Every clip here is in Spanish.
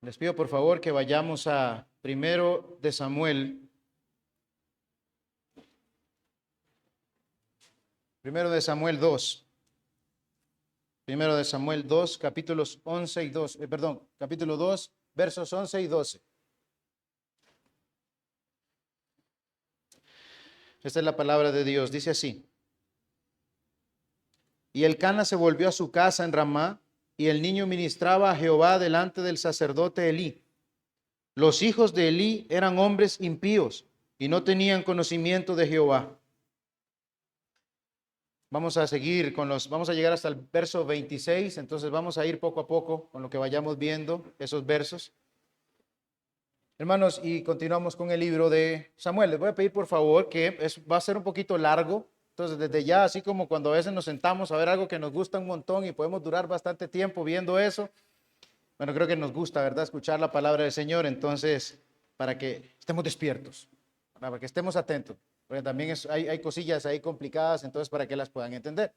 Les pido por favor que vayamos a Primero de Samuel. Primero de Samuel 2. Primero de Samuel 2, capítulos 11 y 12. Capítulo 2, versos 11 y 12. Esta es la palabra de Dios. Dice así. Y Elcana se volvió a su casa en Ramá, y el niño ministraba a Jehová delante del sacerdote Elí. Los hijos de Elí eran hombres impíos y no tenían conocimiento de Jehová. Vamos a seguir vamos a llegar hasta el verso 26, entonces vamos a ir poco a poco con lo que vayamos viendo esos versos. Hermanos, y continuamos con el libro de Samuel. Les voy a pedir por favor que va a ser un poquito largo. Entonces, desde ya, así como cuando a veces nos sentamos a ver algo que nos gusta un montón y podemos durar bastante tiempo viendo eso, bueno, creo que nos gusta, ¿verdad?, escuchar la palabra del Señor. Entonces, para que estemos despiertos, para que estemos atentos, porque también hay cosillas ahí complicadas, entonces para que las puedan entender.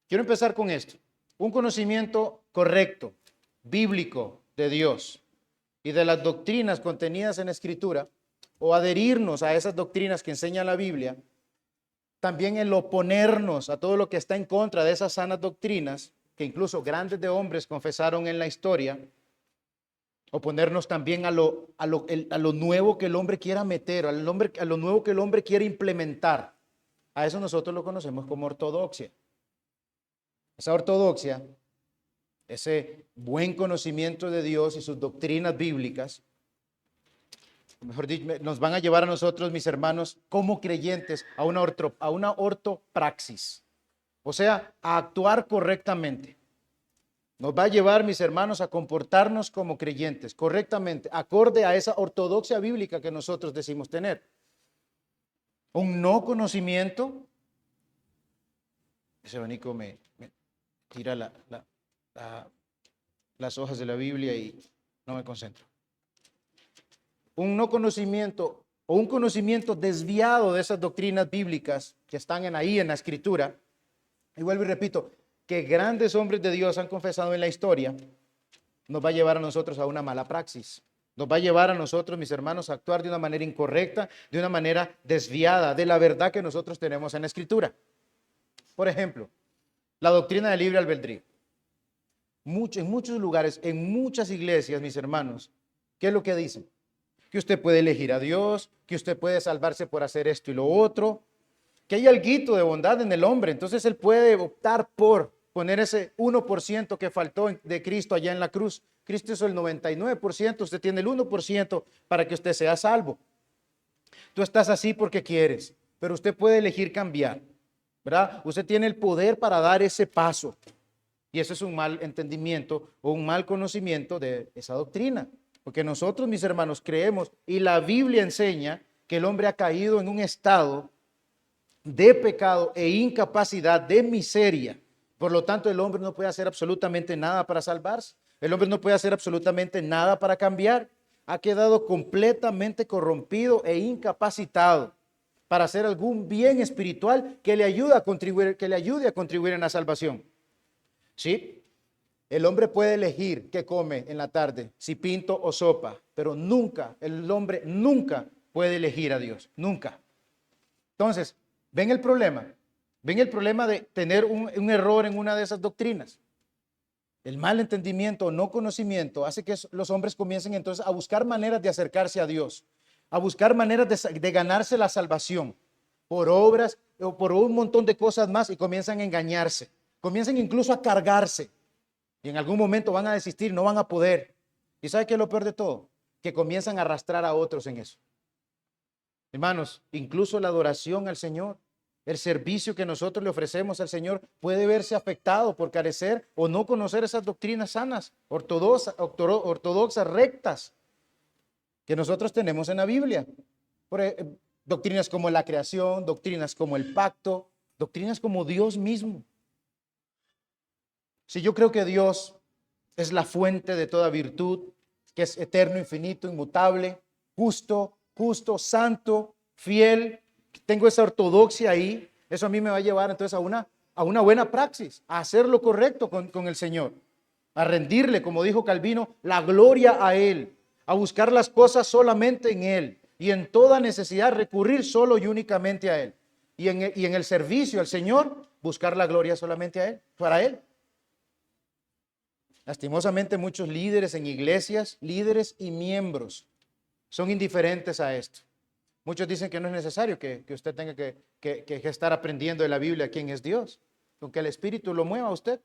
Quiero empezar con esto. Un conocimiento correcto, bíblico de Dios y de las doctrinas contenidas en la Escritura, o adherirnos a esas doctrinas que enseña la Biblia, también el oponernos a todo lo que está en contra de esas sanas doctrinas, que incluso grandes de hombres confesaron en la historia, oponernos también a lo nuevo que el hombre quiera meter, a lo nuevo que el hombre quiere implementar. A eso nosotros lo conocemos como ortodoxia. Esa ortodoxia, ese buen conocimiento de Dios y sus doctrinas bíblicas, mejor dicho, nos van a llevar a nosotros, mis hermanos, como creyentes, a una ortopraxis, o sea, a actuar correctamente. Nos va a llevar, mis hermanos, a comportarnos como creyentes correctamente, acorde a esa ortodoxia bíblica que nosotros decimos tener. Un no conocimiento, ese abanico me tira las hojas de la Biblia y no me concentro. Un no conocimiento o un conocimiento desviado de esas doctrinas bíblicas que están ahí en la Escritura, y vuelvo y repito, que grandes hombres de Dios han confesado en la historia, nos va a llevar a nosotros a una mala praxis. Nos va a llevar a nosotros, mis hermanos, a actuar de una manera incorrecta, de una manera desviada de la verdad que nosotros tenemos en la Escritura. Por ejemplo, la doctrina del libre albedrío. En muchos lugares, en muchas iglesias, mis hermanos, ¿qué es lo que dicen? Que usted puede elegir a Dios, que usted puede salvarse por hacer esto y lo otro, que hay alguito de bondad en el hombre, entonces él puede optar por poner ese 1% que faltó de Cristo allá en la cruz. Cristo hizo el 99%, usted tiene el 1% para que usted sea salvo. Tú estás así porque quieres, pero usted puede elegir cambiar, ¿verdad? Usted tiene el poder para dar ese paso. Y eso es un mal entendimiento o un mal conocimiento de esa doctrina. Porque nosotros, mis hermanos, creemos y la Biblia enseña que el hombre ha caído en un estado de pecado e incapacidad, de miseria. Por lo tanto, el hombre no puede hacer absolutamente nada para salvarse. El hombre no puede hacer absolutamente nada para cambiar. Ha quedado completamente corrompido e incapacitado para hacer algún bien espiritual que le ayude a contribuir en la salvación. ¿Sí? El hombre puede elegir qué come en la tarde, si pinto o sopa, pero el hombre nunca puede elegir a Dios, nunca. Entonces, ¿ven el problema? ¿Ven el problema de tener un error en una de esas doctrinas? El mal entendimiento o no conocimiento hace que los hombres comiencen entonces a buscar maneras de acercarse a Dios, a buscar maneras de ganarse la salvación por obras o por un montón de cosas más, y comienzan a engañarse, comienzan incluso a cargarse. Y en algún momento van a desistir, no van a poder. ¿Y sabe qué es lo peor de todo? Que comienzan a arrastrar a otros en eso. Hermanos, incluso la adoración al Señor, el servicio que nosotros le ofrecemos al Señor puede verse afectado por carecer o no conocer esas doctrinas sanas, ortodoxas, rectas, que nosotros tenemos en la Biblia. Doctrinas como la creación, doctrinas como el pacto, doctrinas como Dios mismo. Si yo creo que Dios es la fuente de toda virtud, que es eterno, infinito, inmutable, justo, santo, fiel, tengo esa ortodoxia ahí, eso a mí me va a llevar entonces a una buena praxis, a hacer lo correcto con el Señor. a rendirle, como dijo Calvino, la gloria a Él, a buscar las cosas solamente en Él y en toda necesidad recurrir solo y únicamente a Él. Y en el servicio al Señor, buscar la gloria solamente a Él, para Él. Lastimosamente muchos líderes en iglesias, líderes y miembros son indiferentes a esto. Muchos dicen que no es necesario que usted tenga que estar aprendiendo de la Biblia quién es Dios, con que el Espíritu lo mueva a usted.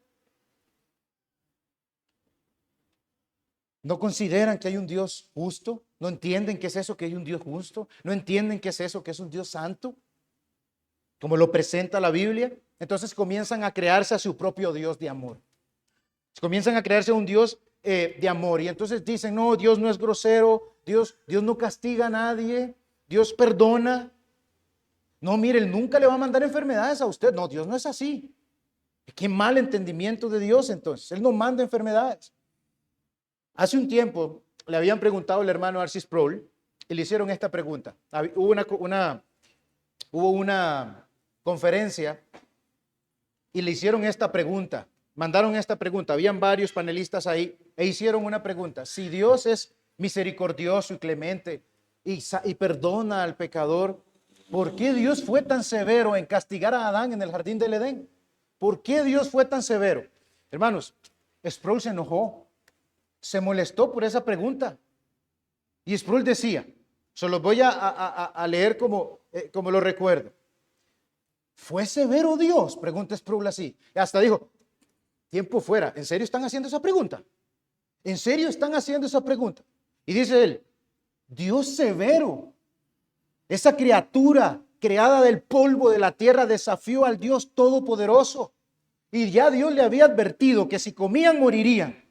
¿No consideran que hay un Dios justo? ¿No entienden qué es eso que hay un Dios justo? ¿No entienden qué es eso que es un Dios santo? Como lo presenta la Biblia. Entonces comienzan a crearse a su propio Dios de amor. Comienzan a crearse un Dios de amor. Y entonces dicen, no, Dios no es grosero, Dios no castiga a nadie, Dios perdona. No, mire, Él nunca le va a mandar enfermedades a usted. No, Dios no es así. Qué mal entendimiento de Dios entonces. Él no manda enfermedades. Hace un tiempo le habían preguntado al hermano R.C. Sproul y le hicieron esta pregunta. Hubo una conferencia y le hicieron esta pregunta. Mandaron esta pregunta. Habían varios panelistas ahí e hicieron una pregunta. Si Dios es misericordioso y clemente y perdona al pecador, ¿por qué Dios fue tan severo en castigar a Adán en el jardín del Edén? ¿Por qué Dios fue tan severo? Hermanos, Sproul se enojó. Se molestó por esa pregunta. Y Sproul decía, se los voy a leer como lo recuerdo. ¿Fue severo Dios? Pregunta Sproul así. Y hasta dijo, tiempo fuera, ¿en serio están haciendo esa pregunta? ¿En serio están haciendo esa pregunta? Y dice él, Dios severo, esa criatura creada del polvo de la tierra desafió al Dios todopoderoso. Y ya Dios le había advertido que si comían morirían.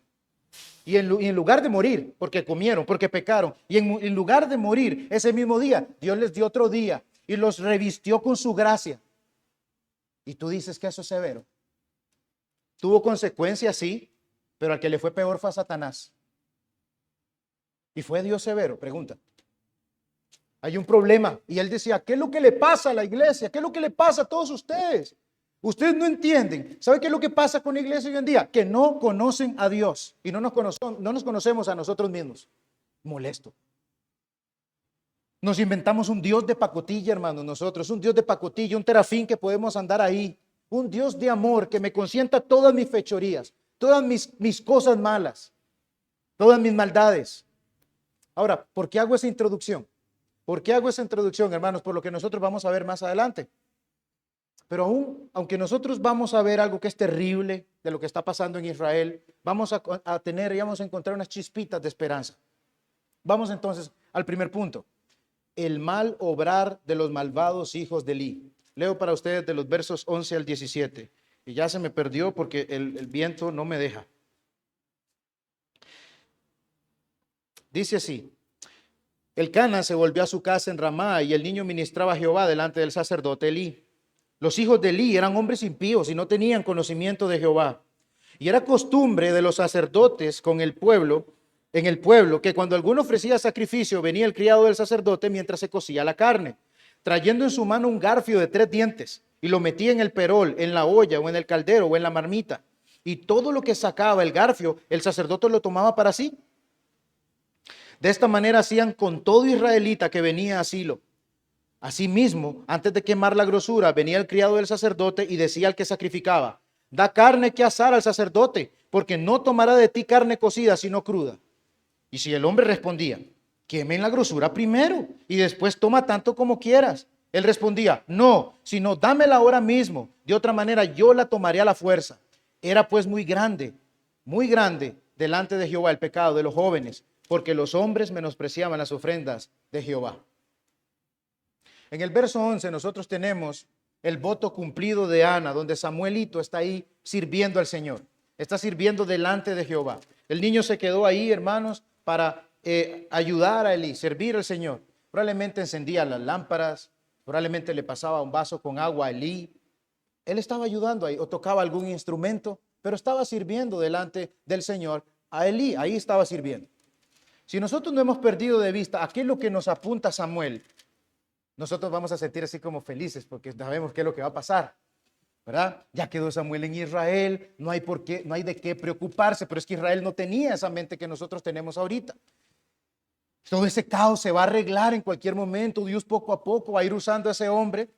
Y en lugar de morir, porque comieron, porque pecaron, y en lugar de morir ese mismo día, Dios les dio otro día y los revistió con su gracia. Y tú dices que eso es severo. Tuvo consecuencias, sí, pero al que le fue peor fue a Satanás. ¿Y fue Dios severo? Pregunta. Hay un problema. Y él decía, ¿qué es lo que le pasa a la iglesia? ¿Qué es lo que le pasa a todos ustedes? Ustedes no entienden. ¿Sabe qué es lo que pasa con la iglesia hoy en día? Que no conocen a Dios y no nos conocemos a nosotros mismos. Molesto. Nos inventamos un Dios de pacotilla, hermanos, nosotros. Un Dios de pacotilla, un terafín que podemos andar ahí. Un Dios de amor que me consienta todas mis fechorías, todas mis cosas malas, todas mis maldades. Ahora, ¿por qué hago esa introducción? ¿Por qué hago esa introducción, hermanos? Por lo que nosotros vamos a ver más adelante. Pero aunque nosotros vamos a ver algo que es terrible de lo que está pasando en Israel, vamos a tener y vamos a encontrar unas chispitas de esperanza. Vamos entonces al primer punto. El mal obrar de los malvados hijos de Eli. Leo para ustedes de los versos 11 al 17. Y ya se me perdió porque el viento no me deja. Dice así. Elcana se volvió a su casa en Ramá y el niño ministraba a Jehová delante del sacerdote Eli. Los hijos de Eli eran hombres impíos y no tenían conocimiento de Jehová. Y era costumbre de los sacerdotes en el pueblo, que cuando alguno ofrecía sacrificio, venía el criado del sacerdote mientras se cocía la carne, trayendo en su mano un garfio de 3 dientes, y lo metía en el perol, en la olla, o en el caldero, o en la marmita. Y todo lo que sacaba el garfio, el sacerdote lo tomaba para sí. De esta manera hacían con todo israelita que venía a Silo. Asimismo, antes de quemar la grosura, venía el criado del sacerdote y decía al que sacrificaba, da carne que asar al sacerdote, porque no tomará de ti carne cocida, sino cruda. Y si el hombre respondía, quemen la grosura primero y después toma tanto como quieras. Él respondía, no, sino dámela ahora mismo. De otra manera yo la tomaré a la fuerza. Era pues muy grande delante de Jehová el pecado de los jóvenes, porque los hombres menospreciaban las ofrendas de Jehová. En el verso 11 nosotros tenemos el voto cumplido de Ana, donde Samuelito está ahí sirviendo al Señor. Está sirviendo delante de Jehová. El niño se quedó ahí, hermanos, para ayudar a Eli, servir al Señor. Probablemente encendía las lámparas, probablemente le pasaba un vaso con agua a Eli. Él estaba ayudando ahí, o tocaba algún instrumento, pero estaba sirviendo delante del Señor a Eli. Ahí estaba sirviendo. Si nosotros no hemos perdido de vista a qué es lo que nos apunta Samuel, nosotros vamos a sentir así como felices porque sabemos qué es lo que va a pasar. ¿verdad? Ya quedó Samuel en Israel, no hay de qué preocuparse, pero es que Israel no tenía esa mente que nosotros tenemos ahorita. Todo ese caos se va a arreglar en cualquier momento. Dios poco a poco va a ir usando a ese hombre.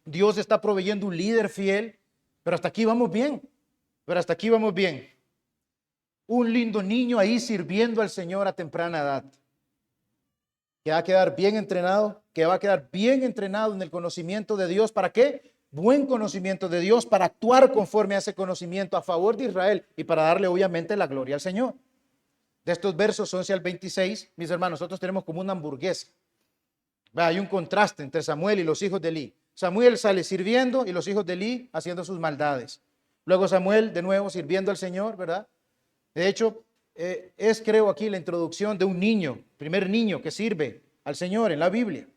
Dios está proveyendo un líder fiel, pero hasta aquí vamos bien. Pero hasta aquí vamos bien. Un lindo niño ahí sirviendo al Señor a temprana edad. Que va a quedar bien entrenado, que va a quedar bien entrenado en el conocimiento de Dios. ¿Para qué? Buen conocimiento de Dios para actuar conforme a ese conocimiento a favor de Israel y para darle obviamente la gloria al Señor. De estos versos 11 al 26, mis hermanos, nosotros tenemos como una hamburguesa. Hay un contraste entre Samuel y los hijos de Elí. Samuel sale sirviendo y los hijos de Elí haciendo sus maldades. Luego Samuel de nuevo sirviendo al Señor, ¿verdad? De hecho, creo aquí la introducción de un niño, primer niño que sirve al Señor en la Biblia.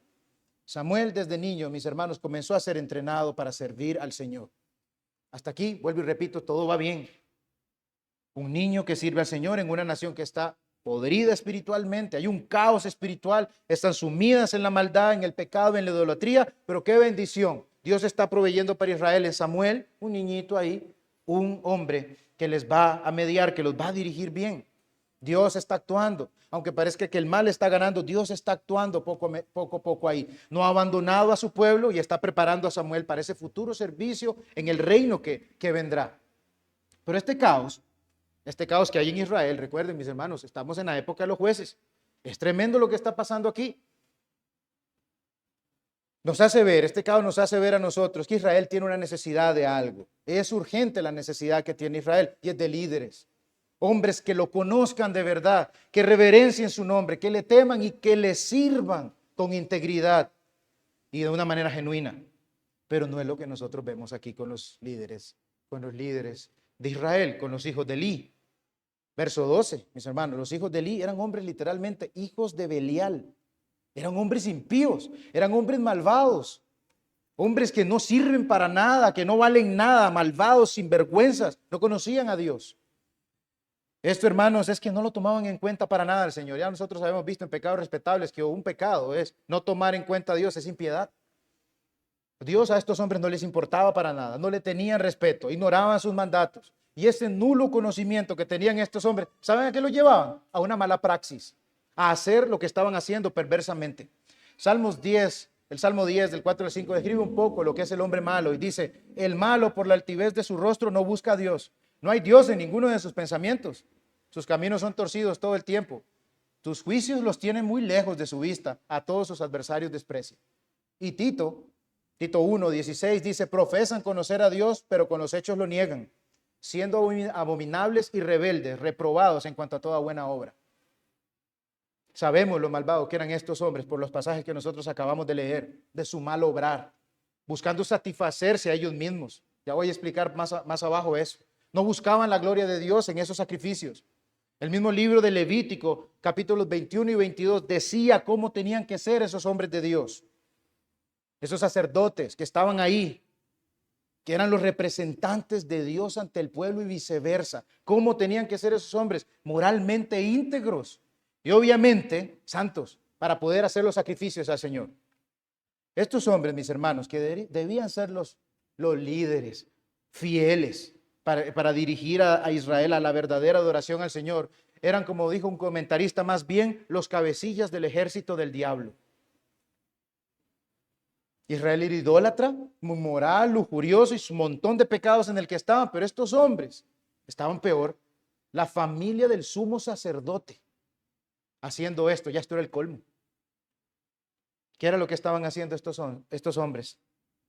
Samuel desde niño, mis hermanos, comenzó a ser entrenado para servir al Señor. Hasta aquí, vuelvo y repito, todo va bien. Un niño que sirve al Señor en una nación que está podrida espiritualmente, hay un caos espiritual, están sumidas en la maldad, en el pecado, en la idolatría, pero qué bendición. Dios está proveyendo para Israel en Samuel, un niñito ahí, un hombre que les va a mediar, que los va a dirigir bien. Dios está actuando, aunque parezca que el mal está ganando, Dios está actuando poco a poco ahí. No ha abandonado a su pueblo y está preparando a Samuel para ese futuro servicio en el reino que vendrá. Pero este caos que hay en Israel, recuerden mis hermanos, estamos en la época de los jueces. Es tremendo lo que está pasando aquí. Este caos nos hace ver a nosotros que Israel tiene una necesidad de algo. Es urgente la necesidad que tiene Israel y es de líderes. Hombres que lo conozcan de verdad, que reverencien su nombre, que le teman y que le sirvan con integridad y de una manera genuina. Pero no es lo que nosotros vemos aquí con los líderes de Israel, con los hijos de Elí. Verso 12, mis hermanos, los hijos de Elí eran hombres literalmente hijos de Belial. Eran hombres impíos, eran hombres malvados, hombres que no sirven para nada, que no valen nada, malvados, sinvergüenzas, no conocían a Dios. Esto, hermanos, es que no lo tomaban en cuenta para nada al Señor. Ya nosotros habíamos visto en pecados respetables que un pecado es no tomar en cuenta a Dios, es impiedad. Dios a estos hombres no les importaba para nada, no le tenían respeto, ignoraban sus mandatos. Y ese nulo conocimiento que tenían estos hombres, ¿saben a qué lo llevaban? A una mala praxis, a hacer lo que estaban haciendo perversamente. El Salmo 10 del 4 al 5 describe un poco lo que es el hombre malo y dice, el malo por la altivez de su rostro no busca a Dios. No hay Dios en ninguno de sus pensamientos. Sus caminos son torcidos todo el tiempo. Tus juicios los tienen muy lejos de su vista. A todos sus adversarios desprecia. Y Tito 1:16 dice, profesan conocer a Dios, pero con los hechos lo niegan, siendo abominables y rebeldes, reprobados en cuanto a toda buena obra. Sabemos lo malvados que eran estos hombres por los pasajes que nosotros acabamos de leer, de su mal obrar, buscando satisfacerse a ellos mismos. Ya voy a explicar más abajo eso. No buscaban la gloria de Dios en esos sacrificios. El mismo libro de Levítico, capítulos 21 y 22, decía cómo tenían que ser esos hombres de Dios. Esos sacerdotes que estaban ahí, que eran los representantes de Dios ante el pueblo y viceversa. ¿Cómo tenían que ser esos hombres? Moralmente íntegros y obviamente santos para poder hacer los sacrificios al Señor. Estos hombres, mis hermanos, que debían ser los líderes fieles para dirigir a Israel a la verdadera adoración al Señor, eran, como dijo un comentarista, más bien los cabecillas del ejército del diablo. Israel era idólatra, moral, lujurioso y un montón de pecados en el que estaban, pero estos hombres estaban peor. La familia del sumo sacerdote haciendo esto, ya esto era el colmo. ¿Qué era lo que estaban haciendo estos hombres?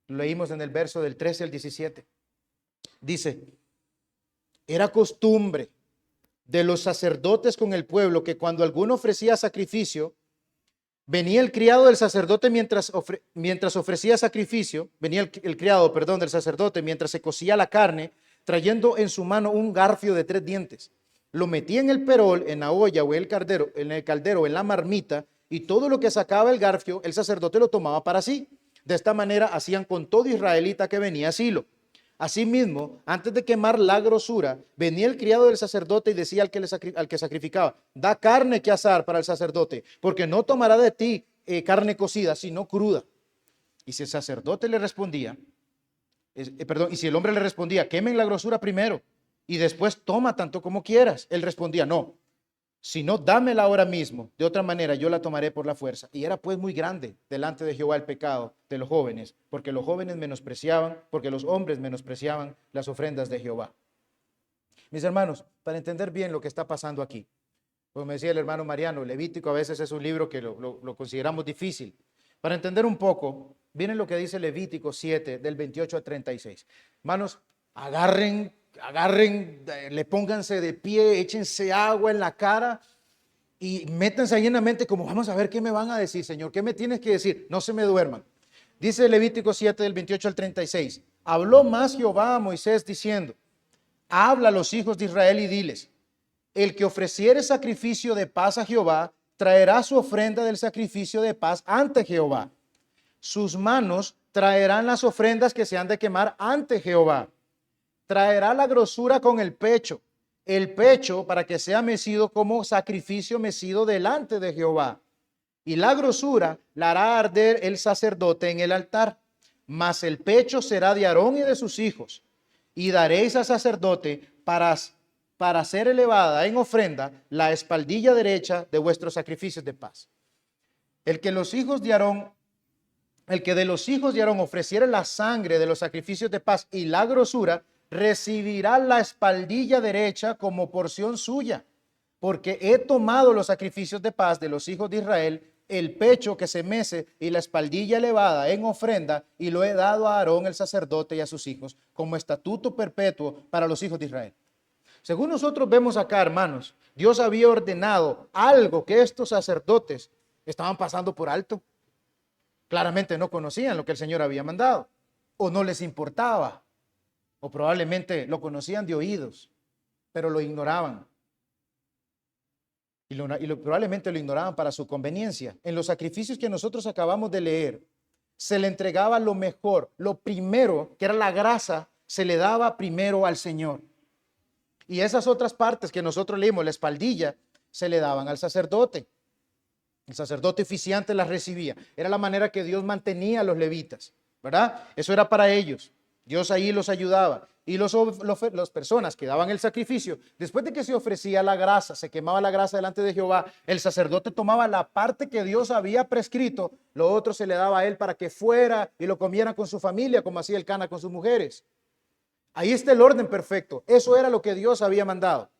Lo leímos en el verso del 13 al 17. Dice, era costumbre de los sacerdotes con el pueblo que cuando alguno ofrecía sacrificio, venía el criado del sacerdote mientras ofrecía sacrificio, venía el criado del sacerdote mientras se cocía la carne, trayendo en su mano un garfio de 3 dientes. Lo metía en el perol, en la olla o en el caldero, en la marmita, y todo lo que sacaba el garfio, el sacerdote lo tomaba para sí. De esta manera hacían con todo israelita que venía a Silo. Asimismo, antes de quemar la grosura, venía el criado del sacerdote y decía al que sacrificaba, da carne que asar para el sacerdote, porque no tomará de ti carne cocida, sino cruda. Y si el sacerdote le respondía, Perdón, y si el hombre le respondía, quemen la grosura primero y después toma tanto como quieras, él respondía, no, si no, dámela ahora mismo, de otra manera yo la tomaré por la fuerza. Y era pues muy grande delante de Jehová el pecado de los jóvenes, porque los jóvenes menospreciaban, porque los hombres menospreciaban las ofrendas de Jehová. Mis hermanos, para entender bien lo que está pasando aquí, como me decía el hermano Mariano, Levítico a veces es un libro que lo consideramos difícil. Para entender un poco, miren lo que dice Levítico 7, del 28 al 36. Hermanos, agarren, pónganse de pie, échense agua en la cara y métanse ahí en la mente como, vamos a ver qué me van a decir, Señor, qué me tienes que decir, no se me duerman. Dice Levítico 7, del 28 al 36. Habló más Jehová a Moisés diciendo, habla a los hijos de Israel y diles, el que ofreciere sacrificio de paz a Jehová, traerá su ofrenda del sacrificio de paz ante Jehová. Sus manos traerán las ofrendas que se han de quemar ante Jehová. Traerá la grosura con el pecho para que sea mecido como sacrificio mecido delante de Jehová. Y la grosura la hará arder el sacerdote en el altar, mas el pecho será de Aarón y de sus hijos. Y daréis al sacerdote para ser elevada en ofrenda la espaldilla derecha de vuestros sacrificios de paz. El que de los hijos de Aarón ofreciere la sangre de los sacrificios de paz y la grosura, recibirá la espaldilla derecha como porción suya, porque he tomado los sacrificios de paz de los hijos de Israel, el pecho que se mece y la espaldilla elevada en ofrenda, y lo he dado a Aarón el sacerdote y a sus hijos como estatuto perpetuo para los hijos de Israel. Según nosotros vemos acá, hermanos, Dios había ordenado algo que estos sacerdotes estaban pasando por alto. Claramente no conocían lo que el Señor había mandado, o no les importaba, o probablemente lo conocían de oídos, pero lo ignoraban. Probablemente lo ignoraban para su conveniencia. En los sacrificios que nosotros acabamos de leer, se le entregaba lo mejor, lo primero, que era la grasa, se le daba primero al Señor. Y esas otras partes que nosotros leímos, la espaldilla, se le daban al sacerdote. El sacerdote oficiante las recibía. Era la manera que Dios mantenía a los levitas, ¿verdad? Eso era para ellos. Dios ahí los ayudaba. Y las personas que daban el sacrificio, después de que se ofrecía la grasa, se quemaba la grasa delante de Jehová, el sacerdote tomaba la parte que Dios había prescrito, lo otro se le daba a él para que fuera y lo comiera con su familia, como hacía el Cana con sus mujeres. Ahí está el orden perfecto. Eso era lo que Dios había mandado.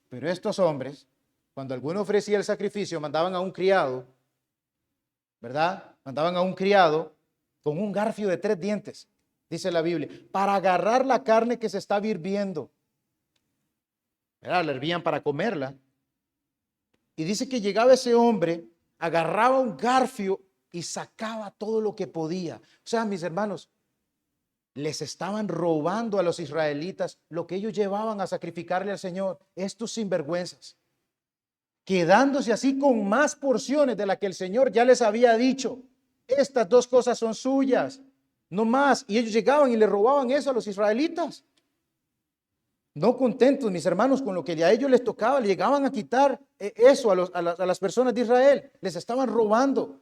Pero estos hombres, cuando alguno ofrecía el sacrificio, mandaban a un criado, ¿verdad? Mandaban a un criado con un garfio de 3 dientes, dice la Biblia, para agarrar la carne que se estaba hirviendo. ¿Verdad? La hervían para comerla. Y dice que llegaba ese hombre, agarraba un garfio y sacaba todo lo que podía. O sea, mis hermanos, les estaban robando a los israelitas lo que ellos llevaban a sacrificarle al Señor, estos sinvergüenzas, quedándose así con más porciones de la que el Señor ya les había dicho. Estas 2 cosas son suyas, no más. Y ellos llegaban y le robaban eso a los israelitas. No contentos, mis hermanos, con lo que a ellos les tocaba, le llegaban a quitar eso a las personas de Israel. Les estaban robando.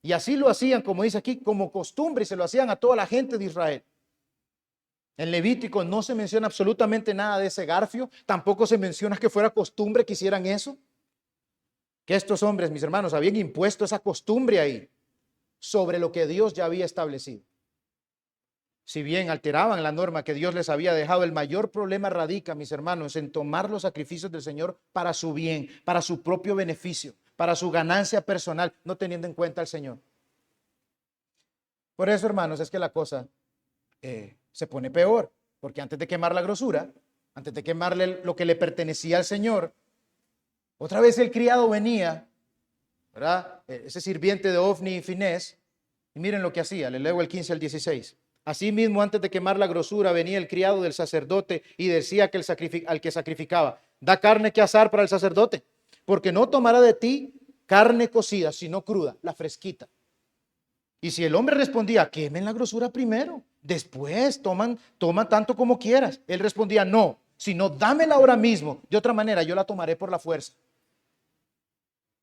Y así lo hacían, como dice aquí, como costumbre, y se lo hacían a toda la gente de Israel. En Levítico no se menciona absolutamente nada de ese garfio, tampoco se menciona que fuera costumbre que hicieran eso. Que estos hombres, mis hermanos, habían impuesto esa costumbre ahí, sobre lo que Dios ya había establecido. Si bien alteraban la norma que Dios les había dejado, el mayor problema radica, mis hermanos, en tomar los sacrificios del Señor para su bien, para su propio beneficio, para su ganancia personal, no teniendo en cuenta al Señor. Por eso, hermanos, es que la cosa se pone peor, porque antes de quemar la grosura, antes de quemarle lo que le pertenecía al Señor, otra vez el criado venía, ¿verdad? Ese sirviente de Ofni y Finés, y miren lo que hacía, le leo el 15 al 16. Asimismo, antes de quemar la grosura, venía el criado del sacerdote y decía que al que sacrificaba, da carne que asar para el sacerdote, porque no tomará de ti carne cocida, sino cruda, la fresquita. Y si el hombre respondía, quemen la grosura primero, después toma tanto como quieras. Él respondía, no, sino dámela ahora mismo, de otra manera yo la tomaré por la fuerza.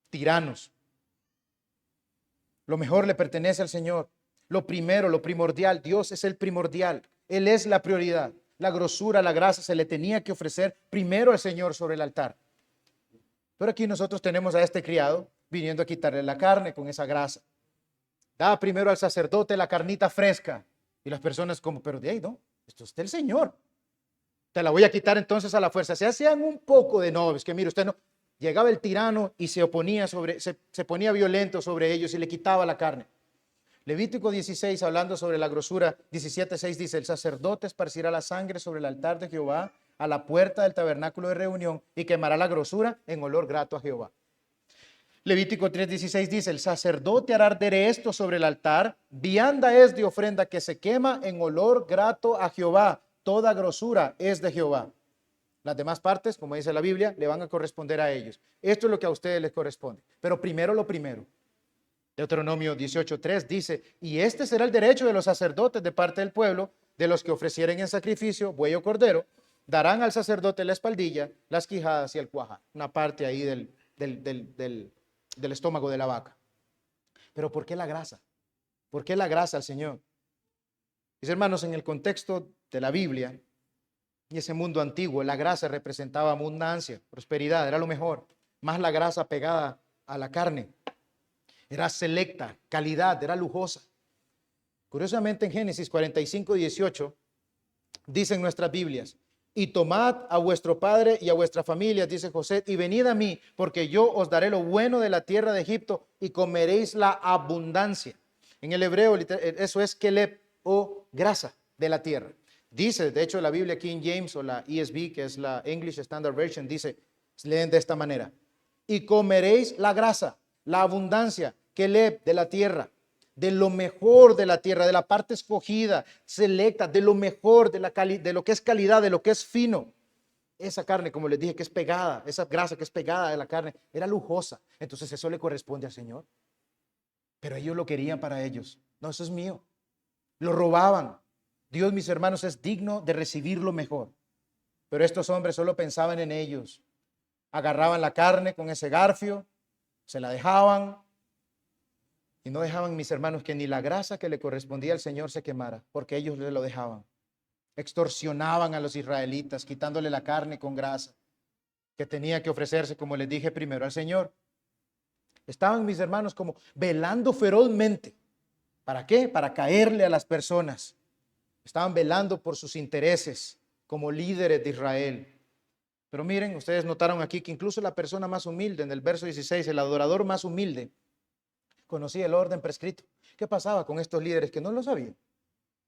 Tiranos. Lo mejor le pertenece al Señor. Lo primero, lo primordial, Dios es el primordial. Él es la prioridad. La grosura, la grasa se le tenía que ofrecer primero al Señor sobre el altar. Pero aquí nosotros tenemos a este criado viniendo a quitarle la carne con esa grasa. Da primero al sacerdote la carnita fresca. Y las personas como, pero de ahí no, esto es del Señor. Te la voy a quitar entonces a la fuerza. Se hacían un poco de no, es que mire, usted no. Llegaba el tirano y se oponía se ponía violento sobre ellos y le quitaba la carne. Levítico 16, hablando sobre la grosura, 17:6 dice, el sacerdote esparcirá la sangre sobre el altar de Jehová a la puerta del tabernáculo de reunión y quemará la grosura en olor grato a Jehová. Levítico 3:16 dice, el sacerdote hará arder esto sobre el altar, vianda es de ofrenda que se quema en olor grato a Jehová, toda grosura es de Jehová. Las demás partes, como dice la Biblia, le van a corresponder a ellos. Esto es lo que a ustedes les corresponde. Pero primero lo primero. Deuteronomio 18:3 dice, y este será el derecho de los sacerdotes de parte del pueblo, de los que ofrecieren en sacrificio buey o cordero, darán al sacerdote la espaldilla, las quijadas y el cuaja. Una parte ahí del estómago de la vaca. Pero ¿por qué la grasa? ¿Por qué la grasa al Señor? Mis hermanos, en el contexto de la Biblia y ese mundo antiguo, la grasa representaba abundancia, prosperidad, era lo mejor. Más la grasa pegada a la carne. Era selecta, calidad, era lujosa. Curiosamente en Génesis 45:18 dicen nuestras Biblias, y tomad a vuestro padre y a vuestra familia, dice José, y venid a mí, porque yo os daré lo bueno de la tierra de Egipto y comeréis la abundancia. En el hebreo eso es keleb o grasa de la tierra. Dice, de hecho la Biblia King James o la ESV, que es la English Standard Version, dice, leen de esta manera, y comeréis la grasa, la abundancia, keleb de la tierra, de lo mejor de la tierra, de la parte escogida, selecta, de lo mejor, de lo que es calidad, de lo que es fino. Esa carne, como les dije, que es pegada, esa grasa que es pegada de la carne, era lujosa. Entonces eso le corresponde al Señor. Pero ellos lo querían para ellos. No, eso es mío. Lo robaban. Dios, mis hermanos, es digno de recibir lo mejor. Pero estos hombres solo pensaban en ellos. Agarraban la carne con ese garfio, se la dejaban y no dejaban, mis hermanos, que ni la grasa que le correspondía al Señor se quemara, porque ellos le lo dejaban. Extorsionaban a los israelitas, quitándole la carne con grasa, que tenía que ofrecerse, como les dije, primero al Señor. Estaban, mis hermanos, como velando ferozmente. ¿Para qué? Para caerle a las personas. Estaban velando por sus intereses como líderes de Israel. Pero miren, ustedes notaron aquí que incluso la persona más humilde, en el verso 16, el adorador más humilde, conocía el orden prescrito. ¿Qué pasaba con estos líderes que no lo sabían?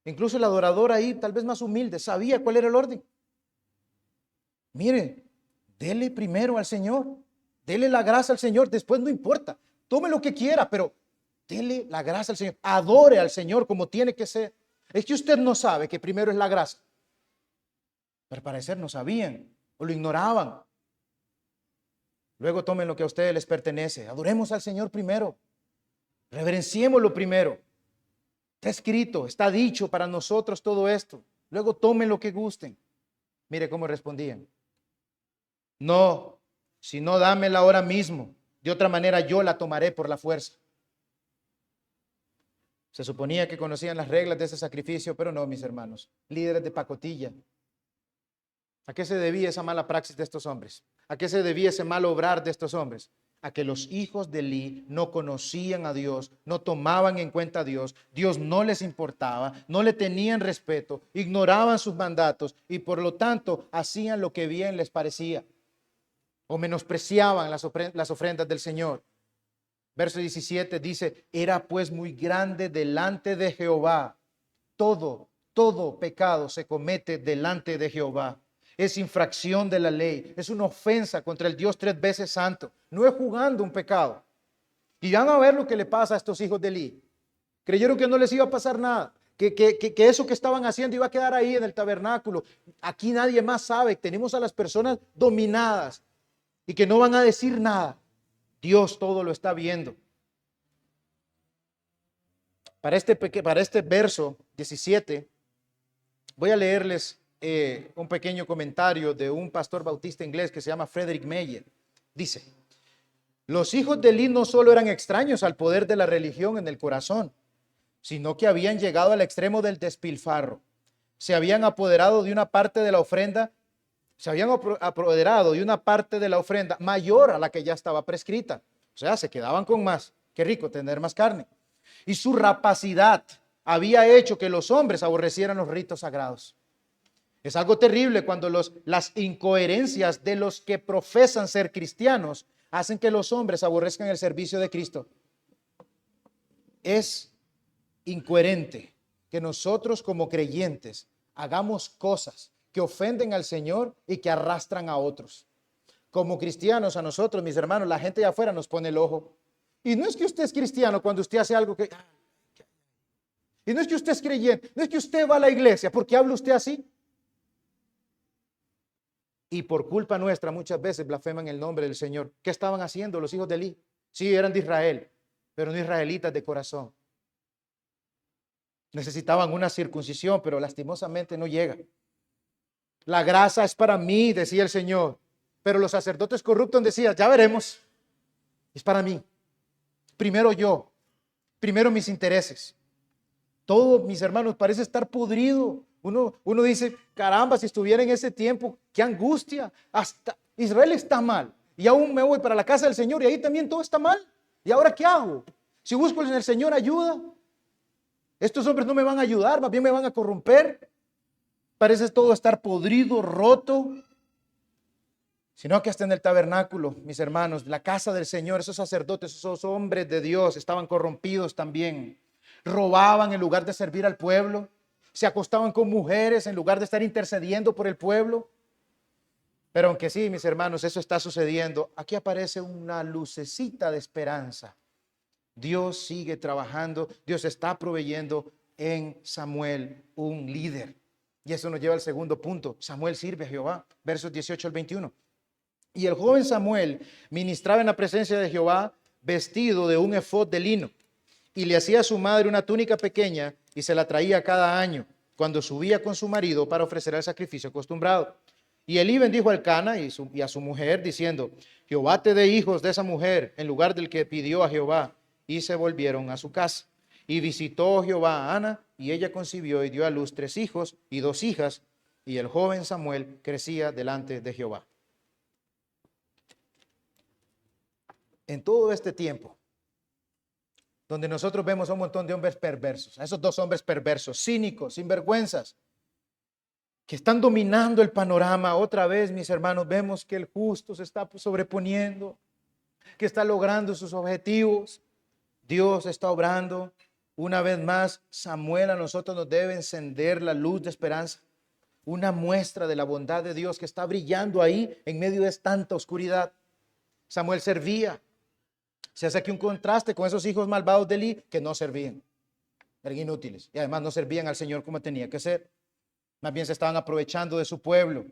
Incluso el adorador ahí, tal vez más humilde, sabía cuál era el orden. Mire, dele primero al Señor, dele la gracia al Señor, después no importa, tome lo que quiera, pero dele la gracia al Señor, adore al Señor como tiene que ser. Es que usted no sabe que primero es la gracia. Pero al parecer no sabían o lo ignoraban. Luego tomen lo que a ustedes les pertenece, adoremos al Señor primero. Reverenciémoslo primero. Está escrito, está dicho para nosotros todo esto. Luego tomen lo que gusten. Mire cómo respondían. No, si no, dámela ahora mismo. De otra manera yo la tomaré por la fuerza. Se suponía que conocían las reglas de ese sacrificio, pero no, mis hermanos. Líderes de pacotilla. ¿A qué se debía esa mala praxis de estos hombres? ¿A qué se debía ese mal obrar de estos hombres? A que los hijos de Eli no conocían a Dios, no tomaban en cuenta a Dios, Dios no les importaba, no le tenían respeto, ignoraban sus mandatos y por lo tanto hacían lo que bien les parecía o menospreciaban las ofrendas del Señor. Verso 17 dice, era pues muy grande delante de Jehová. Todo pecado se comete delante de Jehová. Es infracción de la ley, es una ofensa contra el Dios 3 veces santo. No es jugando un pecado. Y van a ver lo que le pasa a estos hijos de Eli. Creyeron que no les iba a pasar nada, que eso que estaban haciendo iba a quedar ahí en el tabernáculo. Aquí nadie más sabe, tenemos a las personas dominadas y que no van a decir nada. Dios todo lo está viendo. Para este verso 17, voy a leerles un pequeño comentario de un pastor bautista inglés que se llama Frederick Meyer. Dice, los hijos de Eli no solo eran extraños al poder de la religión en el corazón, sino que habían llegado al extremo del despilfarro. Se habían apoderado de una parte de la ofrenda, mayor a la que ya estaba prescrita. O sea, se quedaban con más. Qué rico tener más carne. Y su rapacidad había hecho que los hombres aborrecieran los ritos sagrados. Es algo terrible cuando las incoherencias de los que profesan ser cristianos hacen que los hombres aborrezcan el servicio de Cristo. Es incoherente que nosotros como creyentes hagamos cosas que ofenden al Señor y que arrastran a otros. Como cristianos, a nosotros, mis hermanos, la gente de afuera nos pone el ojo. Y no es que usted es cristiano cuando usted hace algo que... Y no es que usted es creyente, no es que usted va a la iglesia, porque habla usted así. Y por culpa nuestra muchas veces blasfeman el nombre del Señor. ¿Qué estaban haciendo los hijos de Elí? Sí, eran de Israel, pero no israelitas de corazón. Necesitaban una circuncisión, pero lastimosamente no llega. La grasa es para mí, decía el Señor. Pero los sacerdotes corruptos decían, ya veremos. Es para mí. Primero yo. Primero mis intereses. Todo, mis hermanos, parece estar podrido. Uno dice, caramba, si estuviera en ese tiempo, qué angustia. Hasta Israel está mal. Y aún me voy para la casa del Señor y ahí también todo está mal. ¿Y ahora qué hago? Si busco en el Señor ayuda, estos hombres no me van a ayudar, más bien me van a corromper. Parece todo estar podrido, roto. Sino que hasta en el tabernáculo, mis hermanos, la casa del Señor, esos sacerdotes, esos hombres de Dios estaban corrompidos también. Robaban en lugar de servir al pueblo. Se acostaban con mujeres en lugar de estar intercediendo por el pueblo. Pero aunque sí, mis hermanos, eso está sucediendo, aquí aparece una lucecita de esperanza. Dios sigue trabajando, Dios está proveyendo en Samuel un líder. Y eso nos lleva al segundo punto. Samuel sirve a Jehová, versos 18 al 21. Y el joven Samuel ministraba en la presencia de Jehová vestido de un efod de lino. Y le hacía a su madre una túnica pequeña y se la traía cada año cuando subía con su marido para ofrecer el sacrificio acostumbrado. Y Elí bendijo a Elcana y a su mujer diciendo, Jehová te dé hijos de esa mujer en lugar del que pidió a Jehová. Y se volvieron a su casa. Y visitó Jehová a Ana y ella concibió y dio a luz 3 hijos y 2 hijas. Y el joven Samuel crecía delante de Jehová. En todo este tiempo, donde nosotros vemos a un montón de hombres perversos, a esos 2 hombres perversos, cínicos, sinvergüenzas, que están dominando el panorama, otra vez, mis hermanos, vemos que el justo se está sobreponiendo, que está logrando sus objetivos. Dios está obrando. Una vez más, Samuel a nosotros nos debe encender la luz de esperanza, una muestra de la bondad de Dios que está brillando ahí en medio de tanta oscuridad. Samuel servía. Se hace aquí un contraste con esos hijos malvados de Elí que no servían, eran inútiles y además no servían al Señor como tenía que ser. Más bien se estaban aprovechando de su pueblo.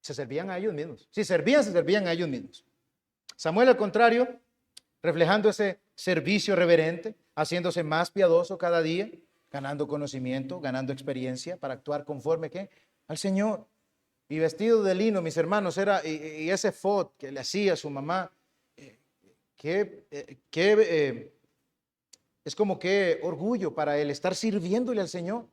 Se servían a ellos mismos. Si servían, se servían a ellos mismos. Samuel, al contrario, reflejando ese servicio reverente, haciéndose más piadoso cada día, ganando conocimiento, ganando experiencia para actuar conforme ¿qué? Al Señor. Y vestido de lino, mis hermanos, era y ese efod que le hacía a su mamá, es como que orgullo para él estar sirviéndole al Señor.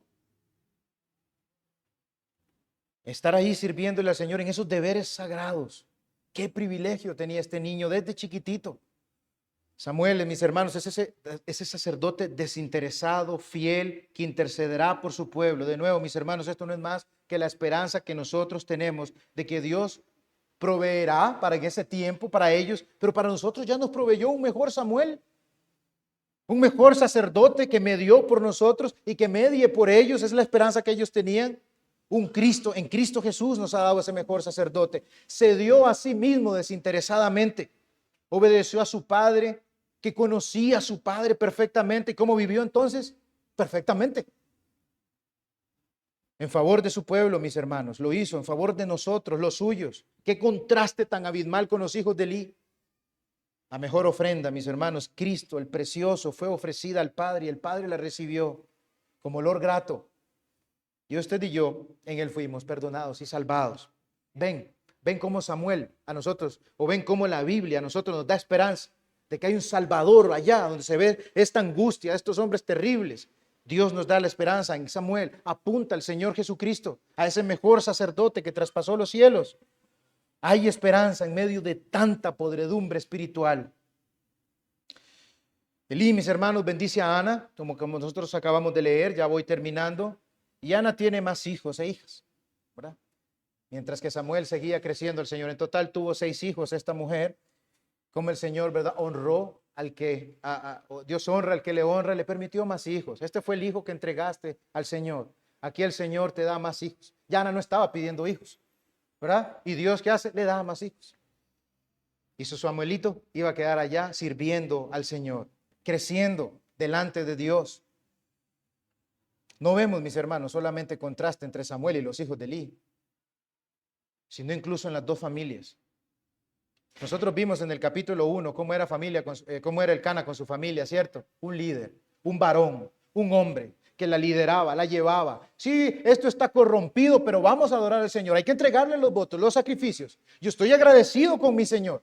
Estar ahí sirviéndole al Señor en esos deberes sagrados. Qué privilegio tenía este niño desde chiquitito. Samuel, mis hermanos, es ese sacerdote desinteresado, fiel, que intercederá por su pueblo. De nuevo, mis hermanos, esto no es más que la esperanza que nosotros tenemos de que Dios proveerá para ese tiempo, para ellos, pero para nosotros ya nos proveyó un mejor Samuel, un mejor sacerdote que medió por nosotros y que medie por ellos. Es la esperanza que ellos tenían. Un Cristo, en Cristo Jesús nos ha dado ese mejor sacerdote. Se dio a sí mismo desinteresadamente. Obedeció a su padre, que conocía a su padre perfectamente. ¿Y cómo vivió entonces? Perfectamente. En favor de su pueblo, mis hermanos. Lo hizo en favor de nosotros, los suyos. Qué contraste tan abismal con los hijos de Elí. La mejor ofrenda, mis hermanos, Cristo, el precioso, fue ofrecida al Padre y el Padre la recibió como olor grato. Y usted y yo en él fuimos perdonados y salvados. Ven cómo Samuel a nosotros, o ven cómo la Biblia a nosotros nos da esperanza. de que hay un Salvador allá donde se ve esta angustia, estos hombres terribles. Dios nos da la esperanza en Samuel, apunta al Señor Jesucristo, a ese mejor sacerdote que traspasó los cielos. Hay esperanza en medio de tanta podredumbre espiritual. Elí, mis hermanos, bendice a Ana, como nosotros acabamos de leer, ya voy terminando. Y Ana tiene más hijos e hijas, ¿verdad? Mientras que Samuel seguía creciendo, el Señor en total tuvo 6 hijos esta mujer. Como el Señor, ¿verdad?, honró al que, Dios honra al que le honra, le permitió más hijos. Este fue el hijo que entregaste al Señor. Aquí el Señor te da más hijos. Ya Ana no estaba pidiendo hijos, ¿verdad? Y Dios, ¿qué hace? Le da más hijos. Y su Samuelito iba a quedar allá sirviendo al Señor, creciendo delante de Dios. No vemos, mis hermanos, solamente contraste entre Samuel y los hijos de Elí, sino incluso en las dos familias. Nosotros vimos en el capítulo 1 cómo era cómo era Elcana con su familia, ¿cierto? Un líder, un varón, un hombre que la lideraba, la llevaba. Sí, esto está corrompido, pero vamos a adorar al Señor. Hay que entregarle los votos, los sacrificios. Yo estoy agradecido con mi Señor.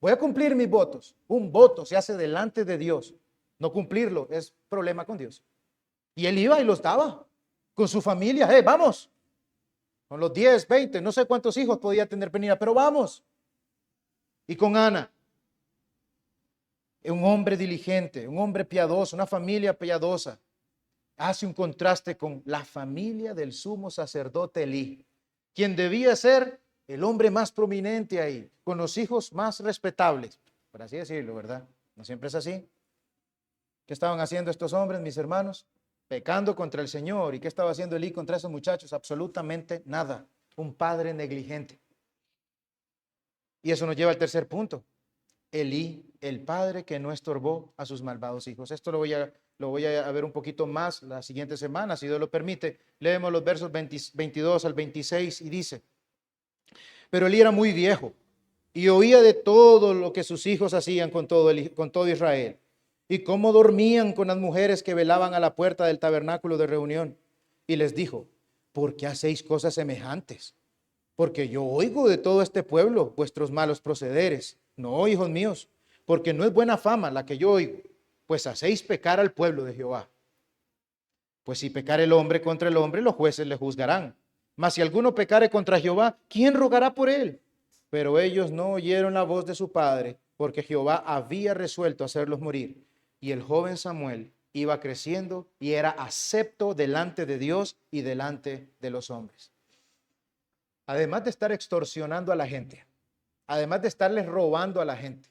Voy a cumplir mis votos. Un voto se hace delante de Dios. No cumplirlo es problema con Dios. Y él iba y los daba con su familia. Vamos. Con los 10, 20, no sé cuántos hijos podía tener Penina, pero vamos. Y con Ana, un hombre diligente, un hombre piadoso, una familia piadosa, hace un contraste con la familia del sumo sacerdote Elí, quien debía ser el hombre más prominente ahí, con los hijos más respetables, por así decirlo, ¿verdad? No siempre es así. ¿Qué estaban haciendo estos hombres, mis hermanos? Pecando contra el Señor. ¿Y qué estaba haciendo Elí contra esos muchachos? Absolutamente nada. Un padre negligente. Y eso nos lleva al tercer punto. Elí, el padre que no estorbó a sus malvados hijos. Esto lo voy a ver un poquito más la siguiente semana, si Dios lo permite. Leemos los versos 22 al 26 y dice: pero Elí era muy viejo y oía de todo lo que sus hijos hacían con todo Israel, y cómo dormían con las mujeres que velaban a la puerta del tabernáculo de reunión. Y les dijo: ¿por qué hacéis cosas semejantes? Porque yo oigo de todo este pueblo vuestros malos procederes. No, hijos míos, porque no es buena fama la que yo oigo, pues hacéis pecar al pueblo de Jehová. Pues si pecar el hombre contra el hombre, los jueces le juzgarán. Mas si alguno pecare contra Jehová, ¿quién rogará por él? Pero ellos no oyeron la voz de su padre, porque Jehová había resuelto hacerlos morir. Y el joven Samuel iba creciendo y era acepto delante de Dios y delante de los hombres. Además de estar extorsionando a la gente, además de estarles robando a la gente,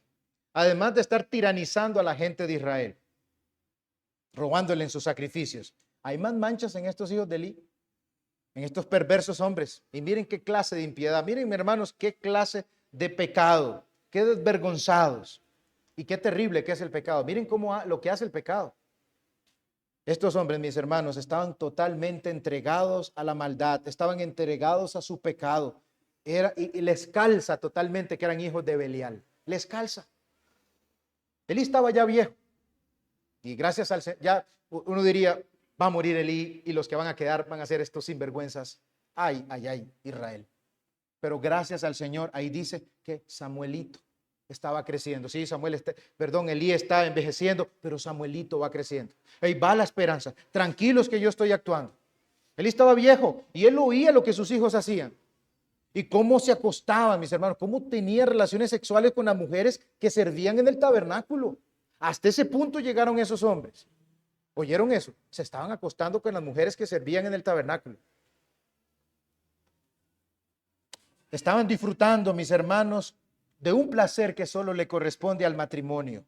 además de estar tiranizando a la gente de Israel, robándole en sus sacrificios, hay más manchas en estos hijos de Elí, en estos perversos hombres. Y miren qué clase de impiedad, miren, mis hermanos, qué clase de pecado, qué desvergonzados y qué terrible que es el pecado. Miren lo que hace el pecado. Estos hombres, mis hermanos, estaban totalmente entregados a la maldad, estaban entregados a su pecado. Y les calza totalmente que eran hijos de Belial. Les calza. Elí estaba ya viejo. Y gracias al Señor, ya uno diría, va a morir Elí y los que van a quedar van a ser estos sinvergüenzas. Ay, ay, ay, Israel. Pero gracias al Señor, ahí dice que Samuelito estaba creciendo. Sí, Elí está envejeciendo, pero Samuelito va creciendo. Ahí va la esperanza. Tranquilos que yo estoy actuando. Elí estaba viejo y él oía lo que sus hijos hacían. Y cómo se acostaban, mis hermanos, cómo tenía relaciones sexuales con las mujeres que servían en el tabernáculo. Hasta ese punto llegaron esos hombres. ¿Oyeron eso? Se estaban acostando con las mujeres que servían en el tabernáculo. Estaban disfrutando, mis hermanos, de un placer que solo le corresponde al matrimonio.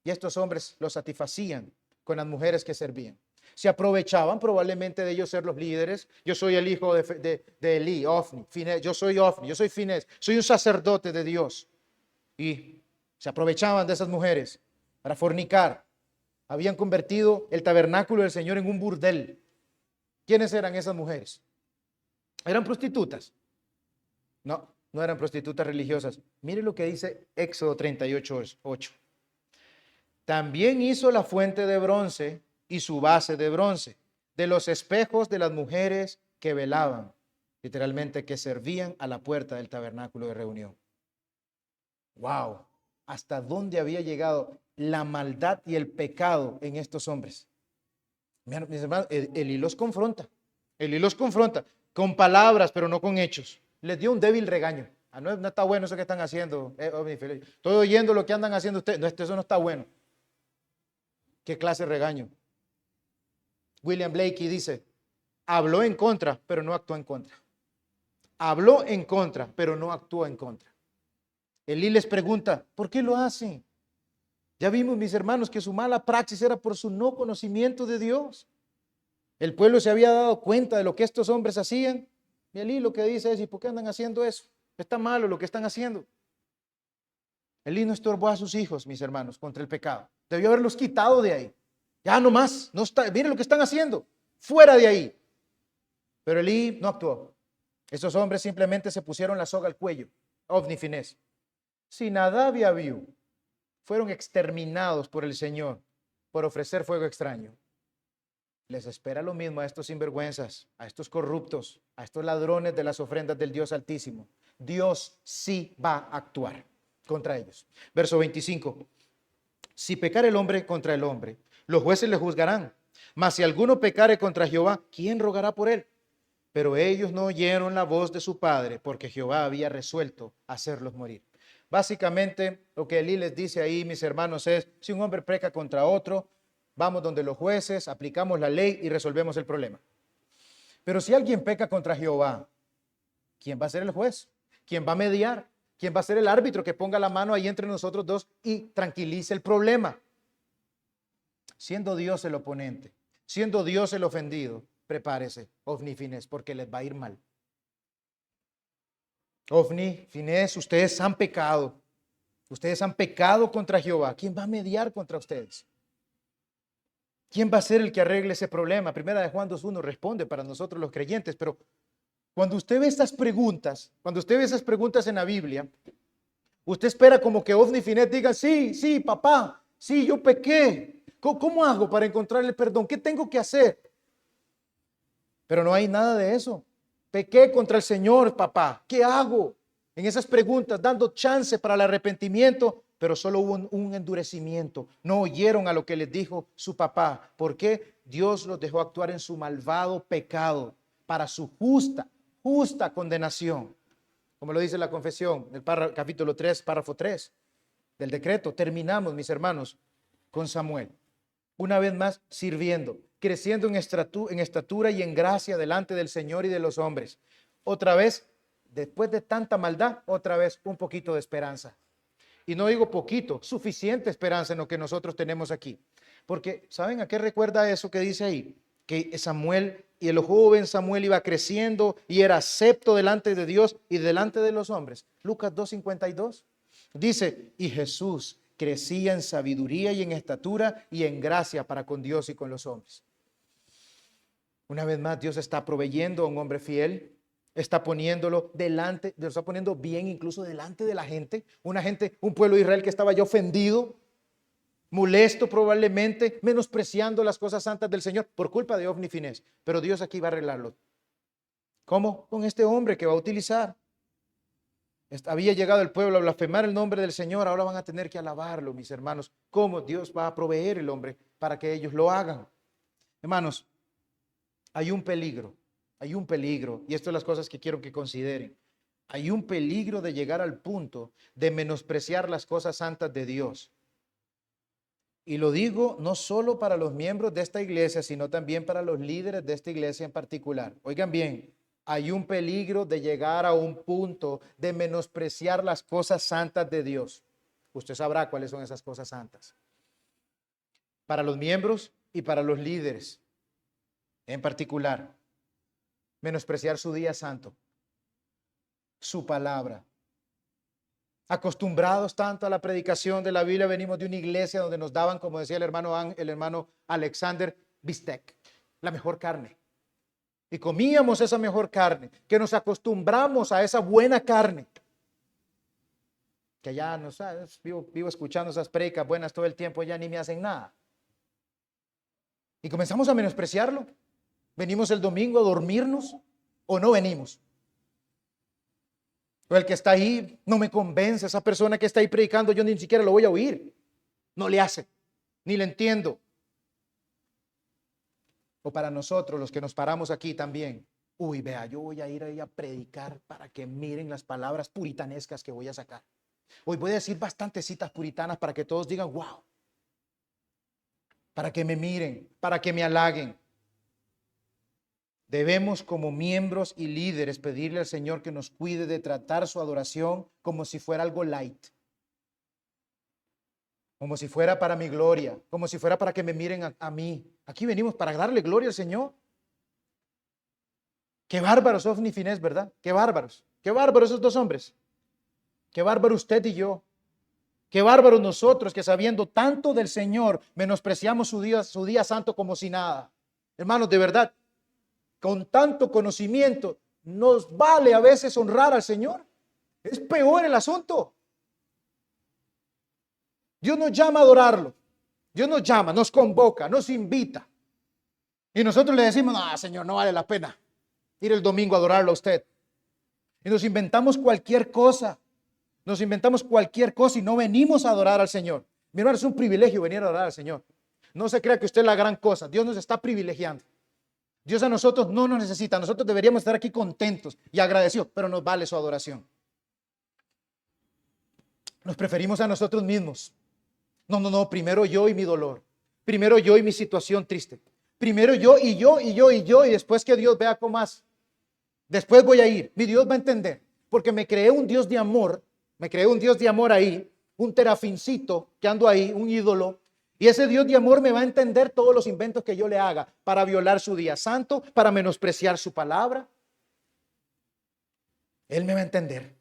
Y estos hombres lo satisfacían con las mujeres que servían. Se aprovechaban probablemente de ellos ser los líderes. Yo soy el hijo de Elí, Ofni, Finés. Yo soy Ofni, yo soy Finés, soy un sacerdote de Dios. Y se aprovechaban de esas mujeres para fornicar. Habían convertido el tabernáculo del Señor en un burdel. ¿Quiénes eran esas mujeres? ¿Eran prostitutas? No, no eran prostitutas religiosas. Mire lo que dice Éxodo 38:8. También hizo la fuente de bronce y su base de bronce, de los espejos de las mujeres que velaban, literalmente que servían a la puerta del tabernáculo de reunión. ¡Wow! hasta dónde había llegado la maldad y el pecado en estos hombres. Mis hermanos, Elí los confronta. Elí los confronta con palabras, pero no con hechos. Les dio un débil regaño. No está bueno eso que están haciendo. Estoy oyendo lo que andan haciendo ustedes. No, eso no está bueno. ¿Qué clase de regaño? William Blakey dice, habló en contra, pero no actuó en contra. Habló en contra, pero no actuó en contra. Elí les pregunta, ¿por qué lo hacen? Ya vimos, mis hermanos, que su mala praxis era por su no conocimiento de Dios. El pueblo se había dado cuenta de lo que estos hombres hacían. Y Elí lo que dice es, ¿y por qué andan haciendo eso? Está malo lo que están haciendo. Elí no estorbó a sus hijos, mis hermanos, contra el pecado. Debió haberlos quitado de ahí. Ya no más, no está, miren lo que están haciendo, fuera de ahí. Pero Elí no actuó. Esos hombres simplemente se pusieron la soga al cuello. Ofni y Finés. Si Nadab y Abiú fueron exterminados por el Señor por ofrecer fuego extraño, les espera lo mismo a estos sinvergüenzas, a estos corruptos, a estos ladrones de las ofrendas del Dios Altísimo. Dios sí va a actuar contra ellos. Verso 25. Si pecare el hombre contra el hombre, los jueces le juzgarán. Mas si alguno pecare contra Jehová, ¿quién rogará por él? Pero ellos no oyeron la voz de su padre, porque Jehová había resuelto hacerlos morir. Básicamente, lo que Elí les dice ahí, mis hermanos, es, si un hombre peca contra otro, vamos donde los jueces, aplicamos la ley y resolvemos el problema. Pero si alguien peca contra Jehová, ¿quién va a ser el juez? ¿Quién va a mediar? ¿Quién va a ser el árbitro que ponga la mano ahí entre nosotros dos y tranquilice el problema? Siendo Dios el oponente, siendo Dios el ofendido, prepárese, Ofni y Finés, porque les va a ir mal. Ofni, Finés, ustedes han pecado. Ustedes han pecado contra Jehová. ¿Quién va a mediar contra ustedes? ¿Quién va a ser el que arregle ese problema? Primera de Juan 2:1 responde para nosotros los creyentes, pero cuando usted ve estas preguntas, en la Biblia, usted espera como que Ofni y Finés digan, sí, papá, sí, yo pequé. ¿Cómo hago para encontrar el perdón? ¿Qué tengo que hacer? Pero no hay nada de eso. Pequé contra el Señor, papá. ¿Qué hago? En esas preguntas, dando chance para el arrepentimiento, pero solo hubo un endurecimiento. No oyeron a lo que les dijo su papá. ¿Por qué? Dios los dejó actuar en su malvado pecado para su justa condenación. Como lo dice la confesión, el capítulo 3, párrafo 3 del decreto. Terminamos, mis hermanos, con Samuel. Una vez más, sirviendo, creciendo en estatura y en gracia delante del Señor y de los hombres. Otra vez, después de tanta maldad, otra vez un poquito de esperanza. Y no digo poquito, suficiente esperanza en lo que nosotros tenemos aquí. Porque, ¿saben a qué recuerda eso que dice ahí? Que Samuel y el joven Samuel iba creciendo y era acepto delante de Dios y delante de los hombres. Lucas 2:52 dice, y Jesús crecía en sabiduría y en estatura y en gracia para con Dios y con los hombres. Una vez más, Dios está proveyendo a un hombre fiel, está poniéndolo delante, lo está poniendo bien incluso delante de la gente, un pueblo de Israel que estaba ya ofendido, molesto probablemente, menospreciando las cosas santas del Señor por culpa de Ofni y Finés. Pero Dios aquí va a arreglarlo. ¿Cómo? Con este hombre que va a utilizar. Había llegado el pueblo a blasfemar el nombre del Señor, ahora van a tener que alabarlo, mis hermanos. ¿Cómo Dios va a proveer el hombre para que ellos lo hagan? Hermanos, hay un peligro, y esto es las cosas que quiero que consideren. Hay un peligro de llegar al punto de menospreciar las cosas santas de Dios. Y lo digo no solo para los miembros de esta iglesia, sino también para los líderes de esta iglesia en particular. Oigan bien, hay un peligro de llegar a un punto de menospreciar las cosas santas de Dios. Usted sabrá cuáles son esas cosas santas. Para los miembros y para los líderes en particular. Menospreciar su día santo, su palabra. Acostumbrados tanto a la predicación de la Biblia, venimos de una iglesia donde nos daban, como decía el hermano Alexander, bistec, la mejor carne. Y comíamos esa mejor carne, que nos acostumbramos a esa buena carne. Que ya no sabes, vivo escuchando esas predicas buenas todo el tiempo, ya ni me hacen nada. Y comenzamos a menospreciarlo. ¿Venimos el domingo a dormirnos o no venimos? O el que está ahí no me convence. Esa persona que está ahí predicando, yo ni siquiera lo voy a oír. No le hace, ni le entiendo. O para nosotros, los que nos paramos aquí también. Uy, vea, yo voy a ir ahí a predicar para que miren las palabras puritanescas que voy a sacar. Hoy voy a decir bastantes citas puritanas para que todos digan, wow. Para que me miren, para que me halaguen. Debemos como miembros y líderes pedirle al Señor que nos cuide de tratar su adoración como si fuera algo light. Como si fuera para mi gloria, como si fuera para que me miren a mí. Aquí venimos para darle gloria al Señor. Qué bárbaros Ofni y Finés, ¿verdad? Qué bárbaros. Qué bárbaros esos dos hombres. Qué bárbaro usted y yo. Qué bárbaros nosotros que sabiendo tanto del Señor menospreciamos su día santo como si nada. Hermanos, de verdad, con tanto conocimiento nos vale a veces honrar al Señor. Es peor el asunto. Dios nos llama a adorarlo. Dios nos llama, nos convoca, nos invita. Y nosotros le decimos, no, Señor, no vale la pena ir el domingo a adorarlo a usted. Y nos inventamos cualquier cosa. Nos inventamos cualquier cosa y no venimos a adorar al Señor. Mi hermano, es un privilegio venir a adorar al Señor. No se crea que usted es la gran cosa. Dios nos está privilegiando. Dios a nosotros no nos necesita. Nosotros deberíamos estar aquí contentos y agradecidos, pero nos vale su adoración. Nos preferimos a nosotros mismos. No, primero yo y mi dolor. Primero yo y mi situación triste. Primero yo y yo y yo y yo y después que Dios vea cómo más. Después voy a ir. Mi Dios va a entender. Porque me creé un Dios de amor. Me creé un Dios de amor ahí. Un terafincito que ando ahí, un ídolo. Y ese Dios de amor me va a entender todos los inventos que yo le haga para violar su día santo, para menospreciar su palabra. Él me va a entender.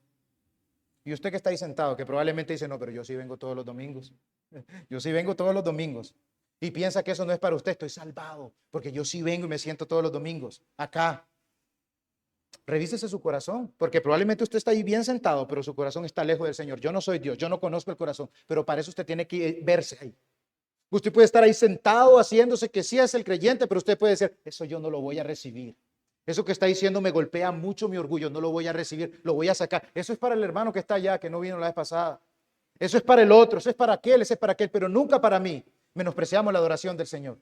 Y usted que está ahí sentado, que probablemente dice, no, pero yo sí vengo todos los domingos. Yo sí vengo todos los domingos. Y piensa que eso no es para usted, estoy salvado, porque yo sí vengo y me siento todos los domingos. Acá. Revísese su corazón, porque probablemente usted está ahí bien sentado, pero su corazón está lejos del Señor. Yo no soy Dios, yo no conozco el corazón, pero para eso usted tiene que verse ahí. Usted puede estar ahí sentado haciéndose que sí es el creyente, pero usted puede decir, eso yo no lo voy a recibir. Eso que está diciendo me golpea mucho mi orgullo, no lo voy a recibir, lo voy a sacar. Eso es para el hermano que está allá, que no vino la vez pasada. Eso es para el otro, eso es para aquel, eso es para aquel, pero nunca para mí. Menospreciamos la adoración del Señor.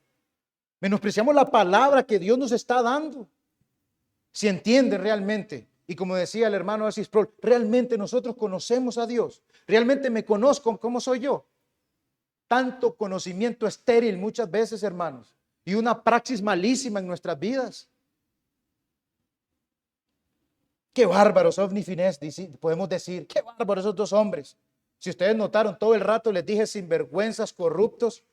Menospreciamos la palabra que Dios nos está dando. Si entiende realmente, y como decía el hermano Assis Sproul, realmente nosotros conocemos a Dios. Realmente me conozco como soy yo. Tanto conocimiento estéril muchas veces, hermanos, y una praxis malísima en nuestras vidas. Qué bárbaros, Ofni y Finés, podemos decir, qué bárbaros esos dos hombres. Si ustedes notaron, todo el rato les dije sinvergüenzas, corruptos.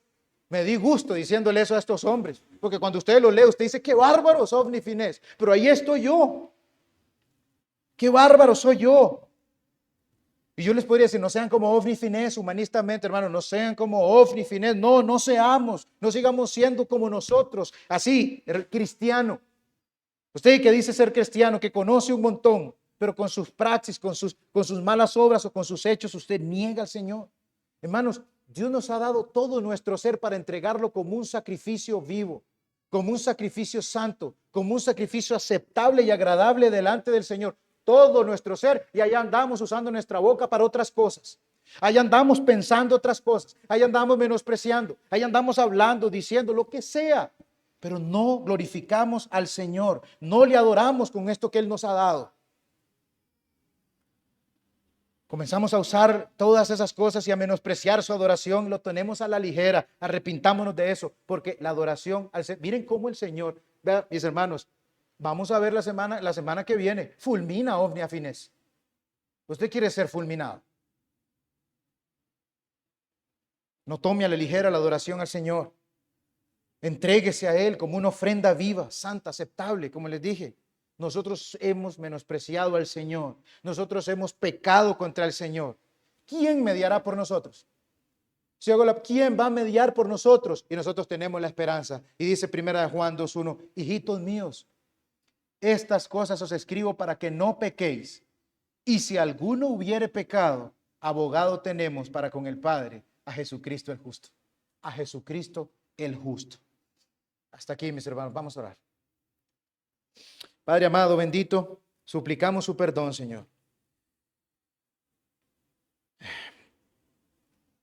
Me di gusto diciéndole eso a estos hombres, porque cuando usted lo lee, usted dice, qué bárbaros, Ofni y Finés, pero ahí estoy yo. Qué bárbaro soy yo. Y yo les podría decir, no sean como Ofni y Finés, humanistamente, hermano, no sean como Ofni y Finés, no seamos, no sigamos siendo como nosotros, así, el cristiano. Usted que dice ser cristiano, que conoce un montón, pero con sus praxis, con sus malas obras o con sus hechos, usted niega al Señor. Hermanos, Dios nos ha dado todo nuestro ser para entregarlo como un sacrificio vivo, como un sacrificio santo, como un sacrificio aceptable y agradable delante del Señor. Todo nuestro ser, y allá andamos usando nuestra boca para otras cosas. Allá andamos pensando otras cosas. Allá andamos menospreciando. Allá andamos hablando, diciendo lo que sea. Pero no glorificamos al Señor. No le adoramos con esto que Él nos ha dado. Comenzamos a usar todas esas cosas y a menospreciar su adoración. Lo tenemos a la ligera. Arrepintámonos de eso. Porque la adoración, miren cómo el Señor, vean, mis hermanos, vamos a ver la semana que viene. Fulmina a Ofni y a Finés. Usted quiere ser fulminado. No tome a la ligera la adoración al Señor. Entréguese a Él como una ofrenda viva, santa, aceptable, como les dije. Nosotros hemos menospreciado al Señor. Nosotros hemos pecado contra el Señor. ¿Quién mediará por nosotros? ¿Quién va a mediar por nosotros? Y nosotros tenemos la esperanza. Y dice 1 Juan 2:1, hijitos míos, estas cosas os escribo para que no pequéis. Y si alguno hubiere pecado, abogado tenemos para con el Padre, a Jesucristo el justo. A Jesucristo el justo. Hasta aquí, mis hermanos, vamos a orar. Padre amado, bendito, suplicamos su perdón, Señor.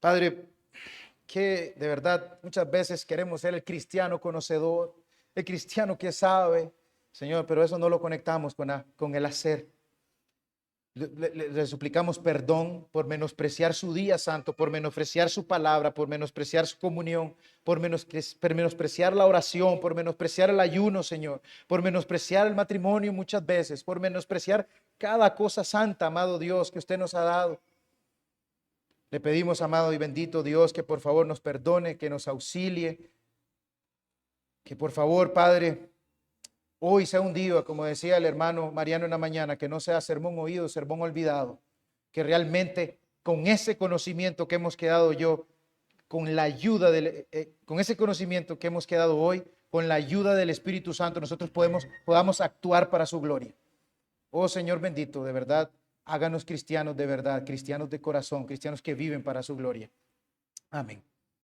Padre, que de verdad muchas veces queremos ser el cristiano conocedor, el cristiano que sabe, Señor, pero eso no lo conectamos con el hacer. Le suplicamos perdón por menospreciar su día santo, por menospreciar su palabra, por menospreciar su comunión, por menospreciar la oración, por menospreciar el ayuno, Señor, por menospreciar el matrimonio muchas veces, por menospreciar cada cosa santa, amado Dios, que usted nos ha dado. Le pedimos, amado y bendito Dios, que por favor nos perdone, que nos auxilie, que por favor, Padre, hoy sea un día, como decía el hermano Mariano en la mañana, que no sea sermón oído, sermón olvidado, que realmente con ese conocimiento que hemos quedado con la ayuda con ese conocimiento que hemos quedado hoy, con la ayuda del Espíritu Santo, nosotros podamos actuar para su gloria. Oh Señor bendito, de verdad, háganos cristianos de verdad, cristianos de corazón, cristianos que viven para su gloria. Amén.